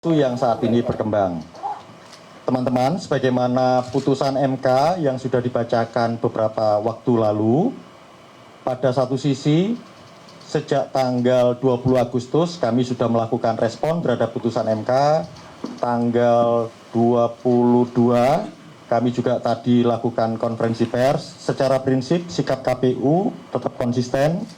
Itu yang saat ini berkembang. Teman-teman, sebagaimana putusan MK yang sudah dibacakan beberapa waktu lalu, pada satu sisi, sejak tanggal 20 Agustus kami sudah melakukan respon terhadap putusan MK. Tanggal 22 kami juga tadi lakukan konferensi pers. Secara prinsip sikap KPU tetap konsisten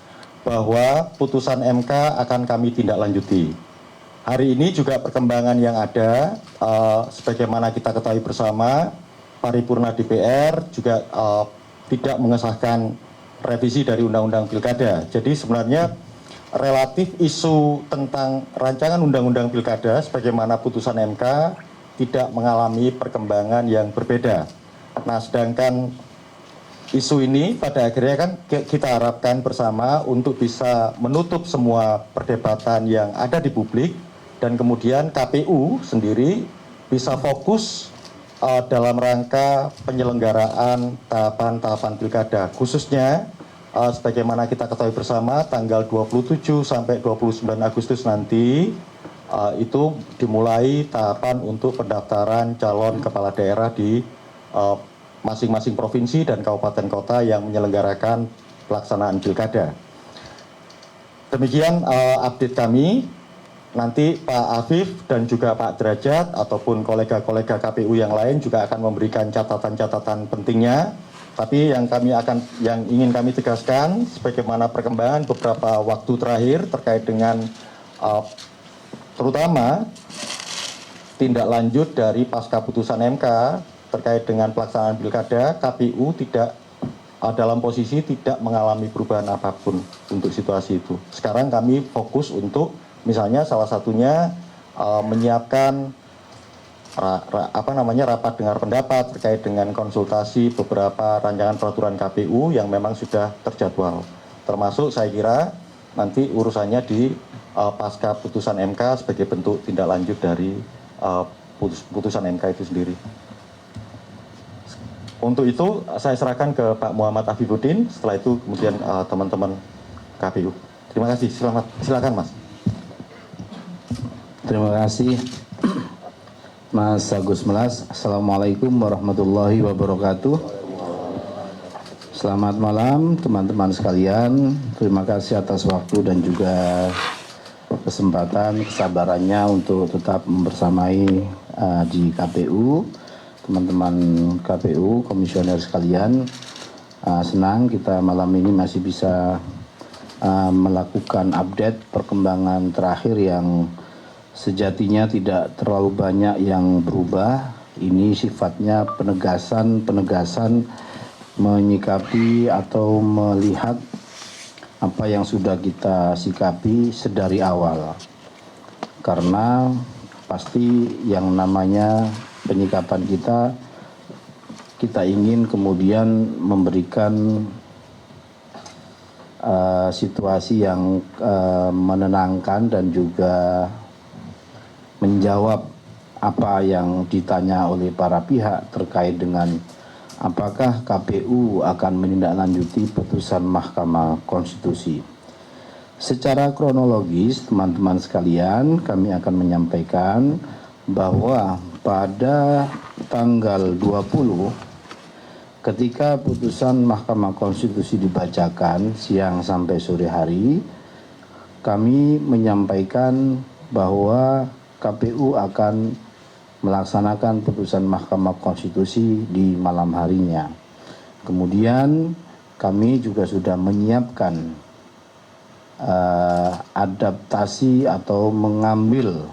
bahwa putusan MK akan kami tindak lanjuti. Hari ini juga perkembangan yang ada, sebagaimana kita ketahui bersama, paripurna DPR juga tidak mengesahkan revisi dari Undang-Undang Pilkada. Jadi sebenarnya relatif isu tentang rancangan Undang-Undang Pilkada, sebagaimana putusan MK, tidak mengalami perkembangan yang berbeda. Nah, sedangkan isu ini pada akhirnya kan kita harapkan bersama untuk bisa menutup semua perdebatan yang ada di publik, dan kemudian KPU sendiri bisa fokus dalam rangka penyelenggaraan tahapan-tahapan pilkada, khususnya sebagaimana kita ketahui bersama tanggal 27 sampai 29 Agustus nanti itu dimulai tahapan untuk pendaftaran calon kepala daerah di masing-masing provinsi dan kabupaten kota yang menyelenggarakan pelaksanaan pilkada. Demikian update kami. Nanti Pak Afif dan juga Pak Derajat ataupun kolega-kolega KPU yang lain juga akan memberikan catatan-catatan pentingnya. Tapi yang ingin kami tegaskan, sebagaimana perkembangan beberapa waktu terakhir terkait dengan terutama tindak lanjut dari pasca putusan MK terkait dengan pelaksanaan pilkada, KPU tidak dalam posisi tidak mengalami perubahan apapun untuk situasi itu. Sekarang kami fokus untuk misalnya salah satunya menyiapkan rapat dengar pendapat terkait dengan konsultasi beberapa rancangan peraturan KPU yang memang sudah terjadwal. Termasuk saya kira nanti urusannya di pasca putusan MK sebagai bentuk tindak lanjut dari putusan MK itu sendiri. Untuk itu saya serahkan ke Pak Muhammad Afifuddin, setelah itu kemudian teman-teman KPU. Terima kasih, silakan Mas. Terima kasih Mas Agus Melas. Assalamualaikum warahmatullahi wabarakatuh. Selamat malam teman-teman sekalian. Terima kasih atas waktu dan juga kesempatan, kesabarannya untuk tetap membersamai di KPU. Teman-teman KPU, komisioner sekalian, senang kita malam ini masih bisa melakukan update perkembangan terakhir yang sejatinya tidak terlalu banyak yang berubah. Ini sifatnya penegasan menyikapi atau melihat apa yang sudah kita sikapi sedari awal. Karena pasti yang namanya penyikapan kita ingin kemudian memberikan situasi yang menenangkan dan juga menjawab apa yang ditanya oleh para pihak terkait dengan apakah KPU akan menindaklanjuti putusan Mahkamah Konstitusi. Secara kronologis, teman-teman sekalian, kami akan menyampaikan bahwa pada tanggal 20 ketika putusan Mahkamah Konstitusi dibacakan siang sampai sore hari, kami menyampaikan bahwa KPU akan melaksanakan putusan Mahkamah Konstitusi di malam harinya. Kemudian kami juga sudah menyiapkan adaptasi atau mengambil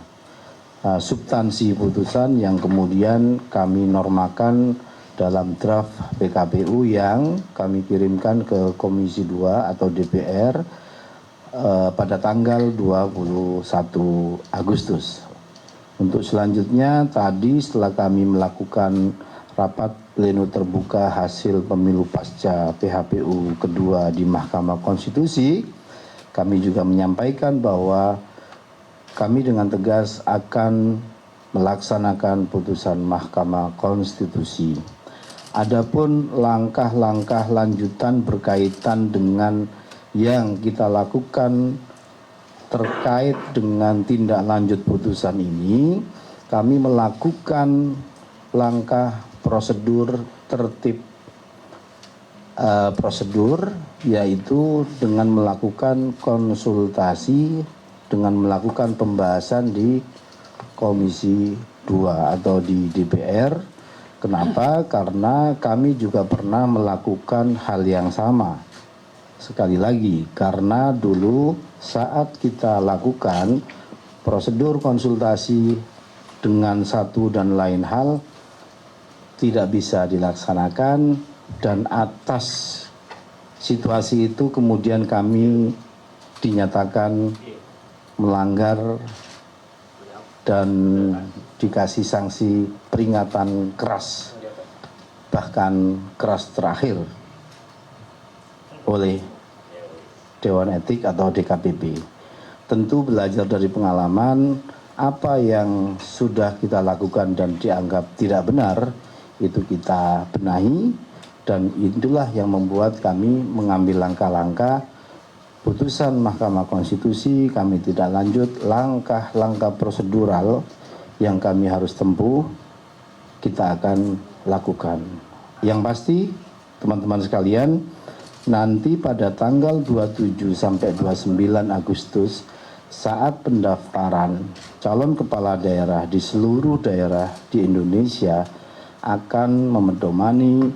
substansi putusan yang kemudian kami normakan dalam draft PKPU yang kami kirimkan ke Komisi 2 atau DPR pada tanggal 21 Agustus. Untuk selanjutnya tadi setelah kami melakukan rapat pleno terbuka hasil pemilu pasca PHPU kedua di Mahkamah Konstitusi, kami juga menyampaikan bahwa kami dengan tegas akan melaksanakan putusan Mahkamah Konstitusi. Adapun langkah-langkah lanjutan berkaitan dengan yang kita lakukan terkait dengan tindak lanjut putusan ini, kami melakukan langkah prosedur tertib prosedur, yaitu dengan melakukan konsultasi, dengan melakukan pembahasan di Komisi 2 atau di DPR. Kenapa? Karena kami juga pernah melakukan hal yang sama. Sekali lagi, karena dulu saat kita lakukan prosedur konsultasi dengan satu dan lain hal tidak bisa dilaksanakan, dan atas situasi itu kemudian kami dinyatakan melanggar dan dikasih sanksi peringatan keras, bahkan keras terakhir oleh Dewan Etik atau DKPP. Tentu belajar dari pengalaman, apa yang sudah kita lakukan dan dianggap tidak benar itu kita benahi, dan itulah yang membuat kami mengambil langkah-langkah putusan Mahkamah Konstitusi. Kami tidak lanjut, langkah-langkah prosedural yang kami harus tempuh kita akan lakukan. Yang pasti teman-teman sekalian, nanti pada tanggal 27 sampai 29 Agustus saat pendaftaran calon kepala daerah di seluruh daerah di Indonesia akan memedomani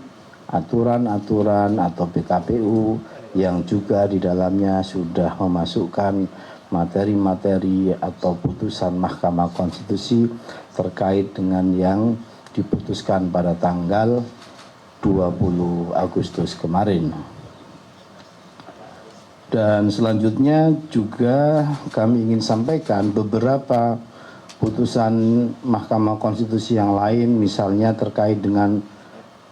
aturan-aturan atau PKPU yang juga di dalamnya sudah memasukkan materi-materi atau putusan Mahkamah Konstitusi terkait dengan yang diputuskan pada tanggal 20 Agustus kemarin. Dan selanjutnya juga kami ingin sampaikan beberapa putusan Mahkamah Konstitusi yang lain, misalnya terkait dengan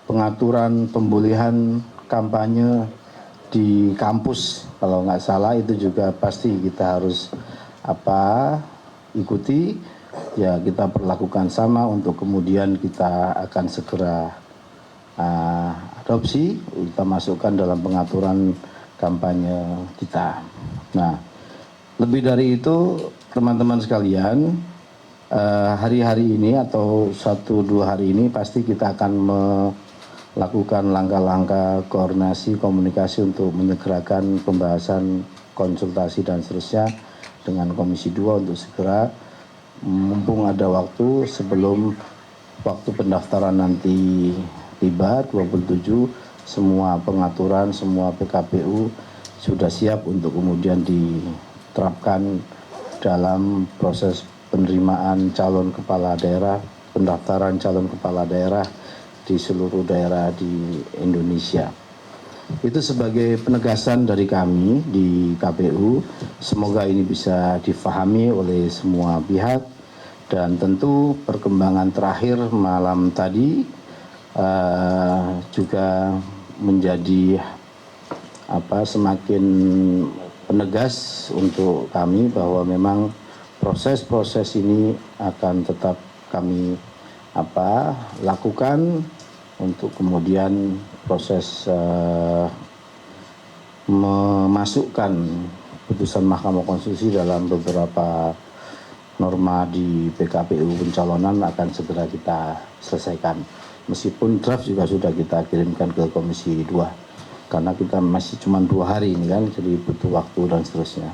pengaturan pembolehan kampanye di kampus, kalau nggak salah itu juga pasti kita harus ikuti, ya kita perlakukan sama untuk kemudian kita akan segera adopsi, kita masukkan dalam pengaturan kampanye kita. Nah, lebih dari itu teman-teman sekalian, hari-hari ini atau 1-2 hari ini pasti kita akan melakukan langkah-langkah koordinasi komunikasi untuk menyegerakan pembahasan konsultasi dan seterusnya dengan Komisi 2 untuk segera, mumpung ada waktu sebelum waktu pendaftaran nanti tiba 27, semua pengaturan, semua PKPU sudah siap untuk kemudian diterapkan dalam proses penerimaan calon kepala daerah, pendaftaran calon kepala daerah di seluruh daerah di Indonesia. Itu sebagai penegasan dari kami di KPU. Semoga ini bisa difahami oleh semua pihak, dan tentu perkembangan terakhir malam tadi juga menjadi semakin penegas untuk kami bahwa memang proses-proses ini akan tetap kami lakukan untuk kemudian proses memasukkan putusan Mahkamah Konstitusi dalam beberapa norma di PKPU pencalonan akan segera kita selesaikan. Meskipun draft juga sudah kita kirimkan ke Komisi 2 karena kita masih cuma 2 hari ini kan, jadi butuh waktu dan seterusnya.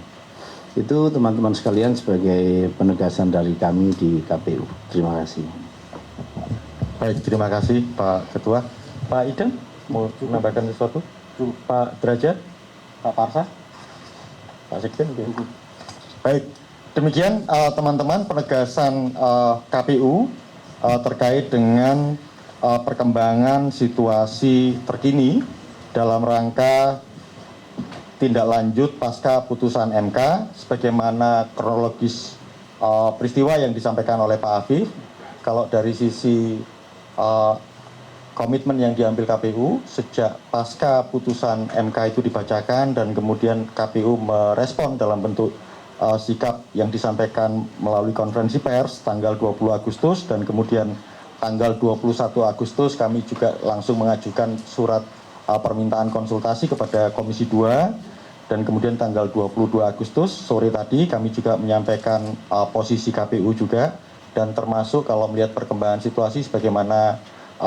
Itu teman-teman sekalian sebagai penegasan dari kami di KPU. Terima kasih. Baik, terima kasih Pak Ketua. Pak Ideng, mau menambahkan sesuatu? Pak Derajat, Pak Parsa, Pak Sekjen. Baik, demikian teman-teman penegasan KPU terkait dengan perkembangan situasi terkini dalam rangka tindak lanjut pasca putusan MK, sebagaimana kronologis peristiwa yang disampaikan oleh Pak Afif. Kalau dari sisi komitmen yang diambil KPU sejak pasca putusan MK itu dibacakan dan kemudian KPU merespon dalam bentuk sikap yang disampaikan melalui konferensi pers tanggal 20 Agustus dan kemudian tanggal 21 Agustus kami juga langsung mengajukan surat permintaan konsultasi kepada Komisi 2 Dan kemudian tanggal 22 Agustus sore tadi kami juga menyampaikan posisi KPU juga, dan termasuk kalau melihat perkembangan situasi sebagaimana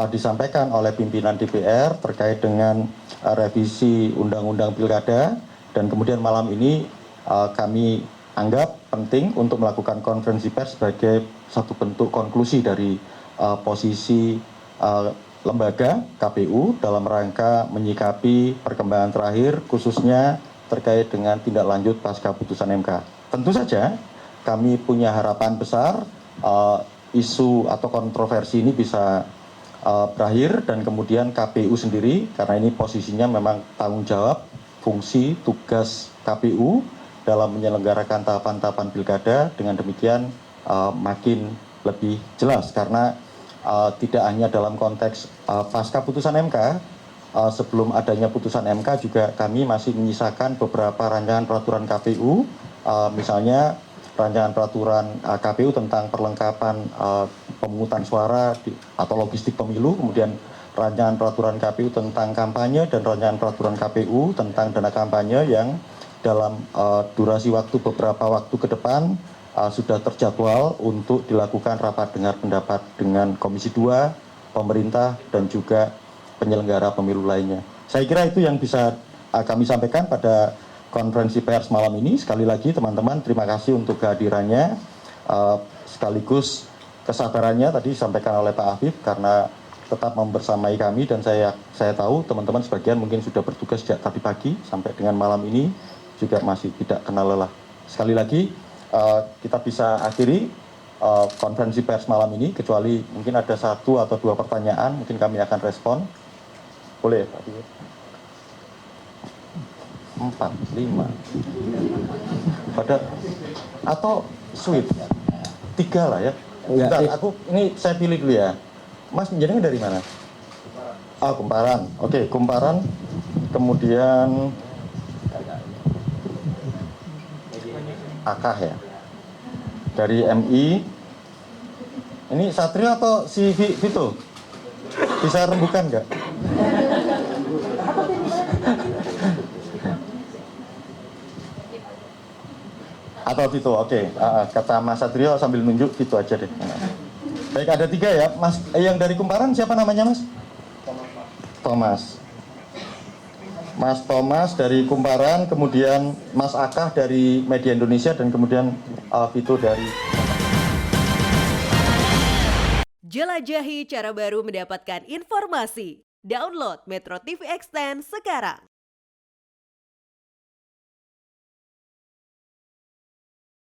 disampaikan oleh pimpinan DPR terkait dengan revisi Undang-Undang Pilkada, dan kemudian malam ini kami anggap penting untuk melakukan konferensi pers sebagai satu bentuk konklusi dari posisi lembaga KPU dalam rangka menyikapi perkembangan terakhir khususnya terkait dengan tindak lanjut pasca putusan MK. Tentu saja kami punya harapan besar isu atau kontroversi ini bisa berakhir, dan kemudian KPU sendiri, karena ini posisinya memang tanggung jawab, fungsi, tugas KPU dalam menyelenggarakan tahapan-tahapan pilkada, dengan demikian makin lebih jelas, karena tidak hanya dalam konteks pasca putusan MK, sebelum adanya putusan MK juga kami masih menyisakan beberapa rancangan peraturan KPU, misalnya rancangan peraturan KPU tentang perlengkapan pemungutan suara atau logistik pemilu, kemudian rancangan peraturan KPU tentang kampanye, dan rancangan peraturan KPU tentang dana kampanye yang dalam durasi waktu beberapa waktu ke depan sudah terjadwal untuk dilakukan rapat dengar pendapat dengan Komisi 2, pemerintah, dan juga penyelenggara pemilu lainnya. Saya kira itu yang bisa kami sampaikan pada konferensi pers malam ini. Sekali lagi teman-teman, terima kasih untuk kehadirannya, sekaligus kesabarannya tadi disampaikan oleh Pak Afif karena tetap membersamai kami, dan saya tahu teman-teman sebagian mungkin sudah bertugas sejak tadi pagi sampai dengan malam ini juga masih tidak kenal lelah. Sekali lagi kita bisa akhiri konferensi pers malam ini, kecuali mungkin ada 1 atau 2 pertanyaan, mungkin kami akan respon. Boleh Pak Afif? 4, 5 pada atau sweet 3 lah ya. Bentar, aku ini saya pilih dulu ya. Mas menjadinya dari mana? Kumparan. Oke, Kumparan. Kemudian Akah ya. Dari MI. Ini Satrio atau si Vito? Bisa rembukan nggak? Atau Vito, oke. Kata Mas Satrio sambil nunjuk Vito aja deh. Baik, ada 3 ya. Mas, yang dari Kumparan siapa namanya Mas? Thomas. Mas Thomas dari Kumparan, kemudian Mas Akah dari Media Indonesia, dan kemudian Vito dari... Jelajahi cara baru mendapatkan informasi. Download Metro TV Extend sekarang.